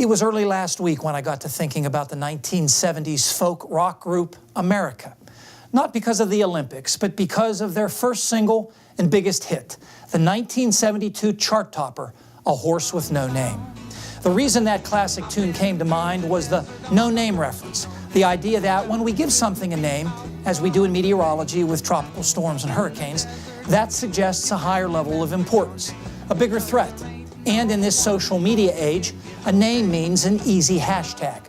It was early last week when I got to thinking about the 1970s folk rock group America. Not because of the Olympics, but because of their first single and biggest hit, the 1972 chart topper, A Horse with No Name. The reason that classic tune came to mind was the no name reference, the idea that when we give something a name, as we do in meteorology with tropical storms and hurricanes, that suggests a higher level of importance, a bigger threat. And in this social media age, a name means an easy hashtag.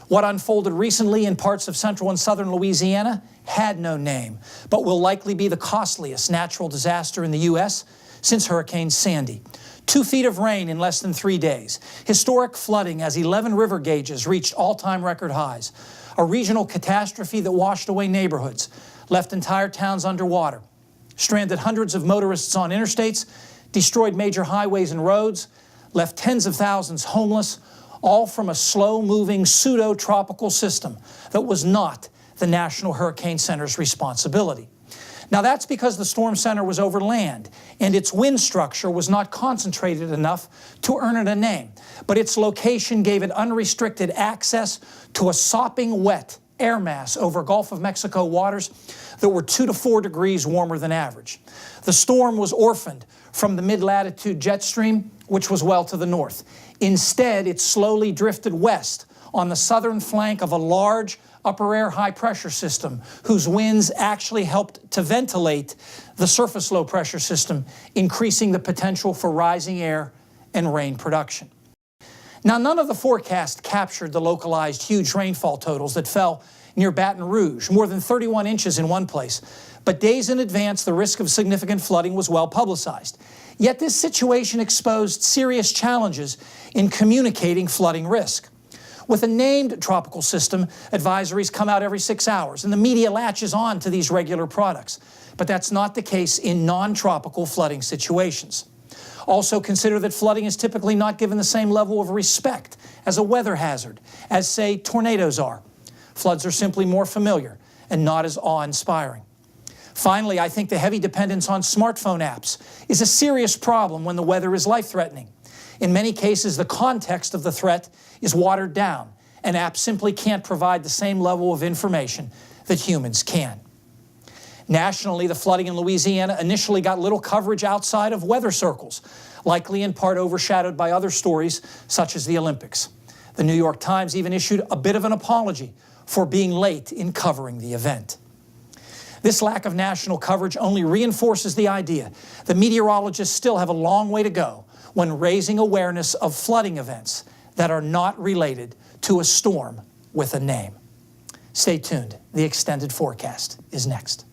What unfolded recently in parts of central and southern Louisiana had no name, but will likely be the costliest natural disaster in the U.S. since Hurricane Sandy. 2 feet of rain in less than 3 days. Historic flooding as 11 river gauges reached all-time record highs. A regional catastrophe that washed away neighborhoods, left entire towns underwater, stranded hundreds of motorists on interstates, destroyed major highways and roads, left tens of thousands homeless, all from a slow-moving pseudo-tropical system that was not the National Hurricane Center's responsibility. Now that's because the storm center was over land and its wind structure was not concentrated enough to earn it a name, but its location gave it unrestricted access to a sopping wet air mass over Gulf of Mexico waters that were 2 to 4 degrees warmer than average. The storm was orphaned from the mid-latitude jet stream, which was well to the north. Instead, it slowly drifted west on the southern flank of a large upper air high pressure system whose winds actually helped to ventilate the surface low pressure system, increasing the potential for rising air and rain production. Now, none of the forecasts captured the localized huge rainfall totals that fell near Baton Rouge, more than 31 inches in one place. But days in advance, the risk of significant flooding was well publicized. Yet this situation exposed serious challenges in communicating flooding risk. With a named tropical system, advisories come out every 6 hours, and the media latches on to these regular products. But that's not the case in non-tropical flooding situations. Also consider that flooding is typically not given the same level of respect as a weather hazard, as, say, tornadoes are. Floods are simply more familiar and not as awe-inspiring. Finally, I think the heavy dependence on smartphone apps is a serious problem when the weather is life-threatening. In many cases, the context of the threat is watered down, and apps simply can't provide the same level of information that humans can. Nationally, the flooding in Louisiana initially got little coverage outside of weather circles, likely in part overshadowed by other stories such as the Olympics. The New York Times even issued a bit of an apology for being late in covering the event. This lack of national coverage only reinforces the idea that meteorologists still have a long way to go when raising awareness of flooding events that are not related to a storm with a name. Stay tuned. The extended forecast is next.